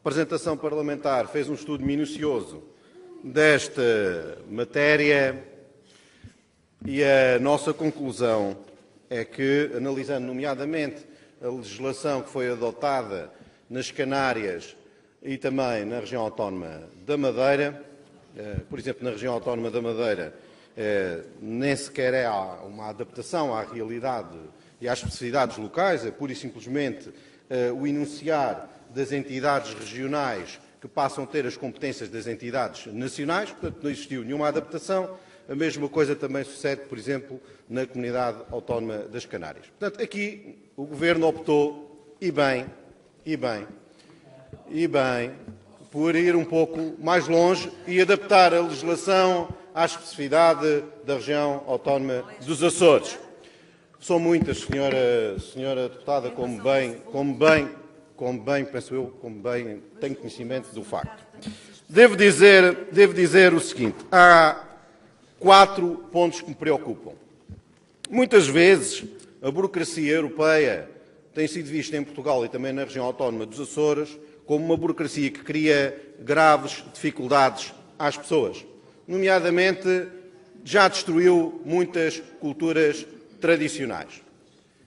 representação parlamentar fez um estudo minucioso desta matéria e a nossa conclusão é que, analisando nomeadamente a legislação que foi adotada nas Canárias e também na região autónoma da Madeira, por exemplo, na região autónoma da Madeira, nem sequer há uma adaptação à realidade e às especificidades locais, é pura e simplesmente o enunciar das entidades regionais que passam a ter as competências das entidades nacionais, portanto não existiu nenhuma adaptação. A mesma coisa também sucede, por exemplo, na Comunidade Autónoma das Canárias. Portanto, aqui o Governo optou, e bem, por ir um pouco mais longe e adaptar a legislação à especificidade da região autónoma dos Açores. São muitas, senhora deputada, como bem, penso eu, tenho conhecimento do facto. Devo dizer o seguinte, há 4 pontos que me preocupam. Muitas vezes a burocracia europeia tem sido vista em Portugal e também na região autónoma dos Açores como uma burocracia que cria graves dificuldades às pessoas. Nomeadamente, já destruiu muitas culturas tradicionais.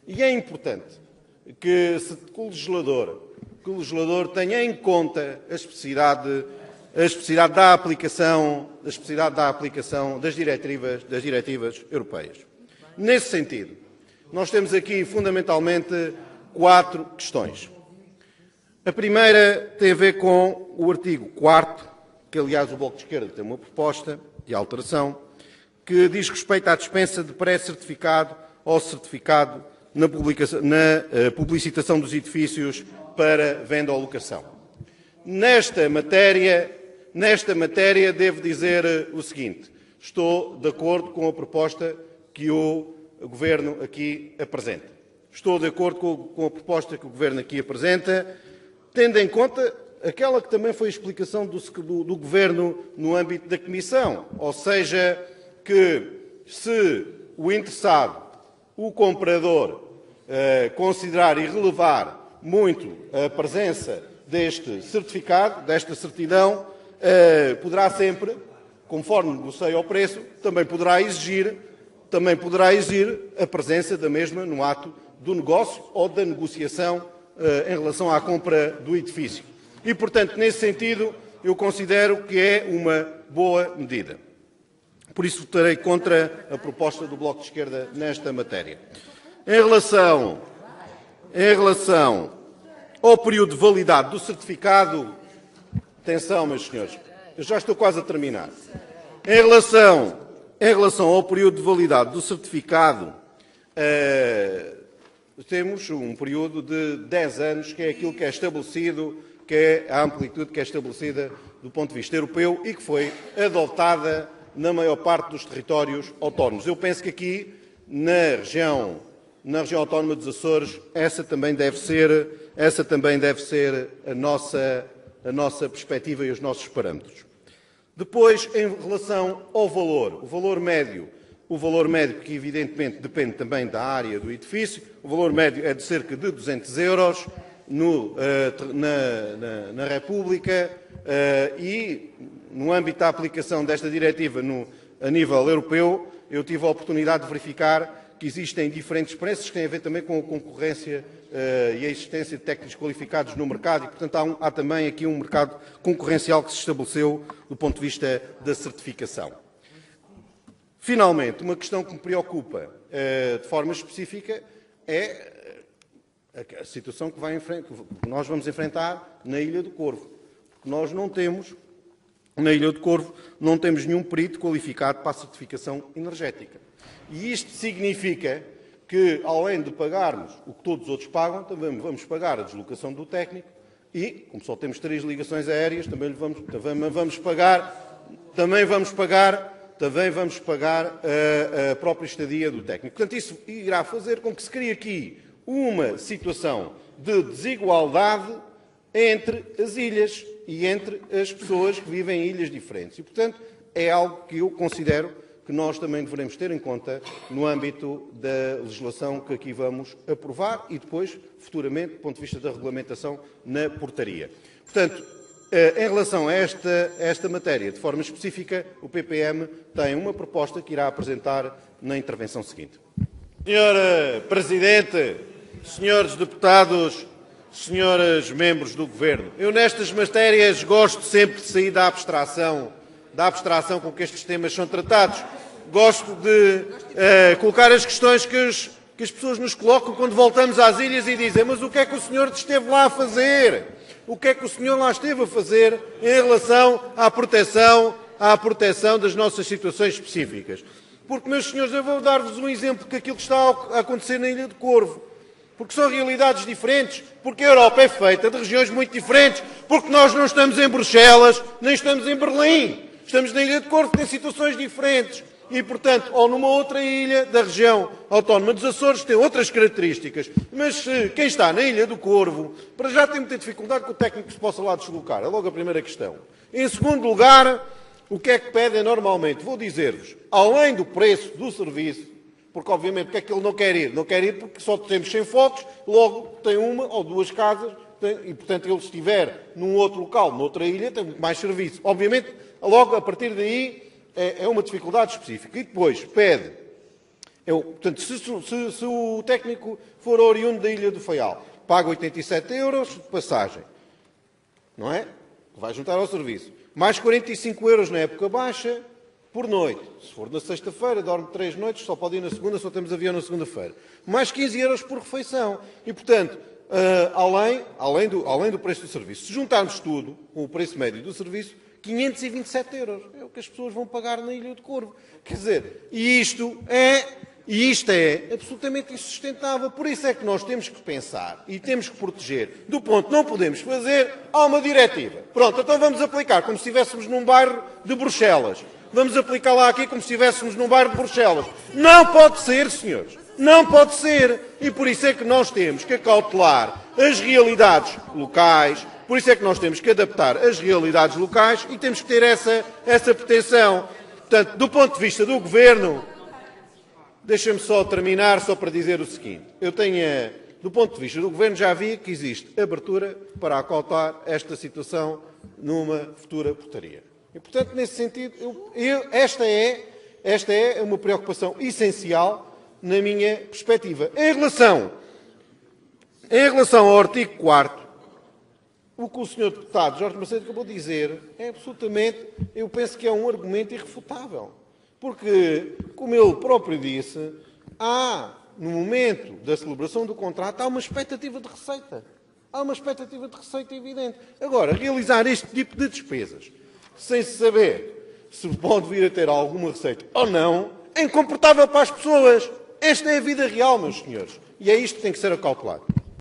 E é importante que o legislador tenha em conta a especificidade da aplicação das diretivas europeias. Nesse sentido, nós temos aqui fundamentalmente 4 questões. A primeira tem a ver com o artigo 4º, que aliás o Bloco de Esquerda tem uma proposta de alteração, que diz respeito à dispensa de pré-certificado ou certificado na publicitação dos edifícios para venda ou locação. Nesta matéria, devo dizer o seguinte, estou de acordo com a proposta que o Governo aqui apresenta. Estou de acordo com a proposta que o Governo aqui apresenta, tendo em conta aquela que também foi a explicação do Governo no âmbito da Comissão, ou seja, que se o interessado, o comprador, considerar e relevar muito a presença deste certificado, desta certidão, poderá sempre, conforme negocia o preço, também poderá exigir a presença da mesma no ato do negócio ou da negociação em relação à compra do edifício. E, portanto, nesse sentido, eu considero que é uma boa medida. Por isso, votarei contra a proposta do Bloco de Esquerda nesta matéria. Em relação ao período de validade do certificado, atenção, meus senhores, eu já estou quase a terminar. Em relação ao período de validade do certificado, temos um período de 10 anos, que é aquilo que é estabelecido, que é a amplitude que é estabelecida do ponto de vista europeu e que foi adotada na maior parte dos territórios autónomos. Eu penso que aqui, na região autónoma dos Açores, essa também deve ser a nossa perspectiva e os nossos parâmetros. Depois, em relação ao valor, o valor médio, que evidentemente depende também da área do edifício, o valor médio é de cerca de 200 euros na República e, no âmbito da aplicação desta diretiva a nível europeu, eu tive a oportunidade de verificar que existem diferentes preços que têm a ver também com a concorrência e a existência de técnicos qualificados no mercado e, portanto, há também aqui um mercado concorrencial que se estabeleceu do ponto de vista da certificação. Finalmente, uma questão que me preocupa de forma específica é a situação que nós vamos enfrentar na Ilha do Corvo. Nós não temos, na Ilha do Corvo, não temos nenhum perito qualificado para a certificação energética. E isto significa que, além de pagarmos o que todos os outros pagam, também vamos pagar a deslocação do técnico e, como só temos 3 ligações aéreas, também vamos pagar a própria estadia do técnico. Portanto, isso irá fazer com que se crie aqui uma situação de desigualdade entre as ilhas e entre as pessoas que vivem em ilhas diferentes. E, portanto, é algo que eu considero que nós também devemos ter em conta no âmbito da legislação que aqui vamos aprovar e depois, futuramente, do ponto de vista da regulamentação na portaria. Portanto, em relação a esta matéria, de forma específica, o PPM tem uma proposta que irá apresentar na intervenção seguinte. Senhor Presidente, senhores deputados, senhores membros do Governo, eu nestas matérias gosto sempre de sair da abstração com que estes temas são tratados. Gosto de colocar as questões que as pessoas nos colocam quando voltamos às ilhas e dizem: mas o que é que o senhor esteve lá a fazer? O que é que o senhor lá esteve a fazer em relação à proteção das nossas situações específicas? Porque, meus senhores, eu vou dar-vos um exemplo de aquilo que está a acontecer na Ilha do Corvo. Porque são realidades diferentes, porque a Europa é feita de regiões muito diferentes, porque nós não estamos em Bruxelas, nem estamos em Berlim. Estamos na Ilha do Corvo, que tem situações diferentes. E, portanto, ou numa outra ilha da região autónoma dos Açores, tem outras características. Mas quem está na Ilha do Corvo, para já tem muita dificuldade que o técnico se possa lá deslocar. É logo a primeira questão. Em segundo lugar, o que é que pedem normalmente? Vou dizer-vos, além do preço do serviço, porque obviamente porque é que ele não quer ir? Não quer ir porque só temos 100 focos, logo tem uma ou duas casas, e portanto ele estiver num outro local, noutra ilha, tem muito mais serviço. Obviamente, logo a partir daí, é uma dificuldade específica. E depois pede, portanto, se o técnico for oriundo da Ilha do Faial, paga 87 € de passagem, não é? Vai juntar ao serviço. Mais 45 € na época baixa por noite. Se for na sexta-feira, dorme 3 noites, só pode ir na segunda, só temos avião na segunda-feira. Mais 15 € por refeição. E, portanto, além do preço do serviço, se juntarmos tudo com o preço médio do serviço, 527 € é o que as pessoas vão pagar na Ilha do Corvo. Quer dizer, e isto é absolutamente insustentável. Por isso é que nós temos que pensar e temos que proteger. Do ponto que não podemos fazer, há uma diretiva. Pronto, então vamos aplicar como se estivéssemos num bairro de Bruxelas. Vamos aplicar lá aqui como se estivéssemos num bairro de Bruxelas. Não pode ser, senhores. Não pode ser. E por isso é que nós temos que acautelar as realidades locais. Por isso é que nós temos que adaptar as realidades locais e temos que ter essa pretensão. Portanto, do ponto de vista do Governo, deixem-me só terminar, só para dizer o seguinte. Do ponto de vista do Governo, já vi que existe abertura para acautar esta situação numa futura portaria. E, portanto, nesse sentido, esta é uma preocupação essencial na minha perspectiva. Em relação ao artigo 4º, o que o Sr. Deputado Jorge Macedo acabou de dizer é absolutamente, eu penso que é um argumento irrefutável. Porque, como ele próprio disse, no momento da celebração do contrato, há uma expectativa de receita. Há uma expectativa de receita evidente. Agora, realizar este tipo de despesas, sem saber se pode vir a ter alguma receita ou não, é incomportável para as pessoas. Esta é a vida real, meus senhores. E é isto que tem que ser acautelado.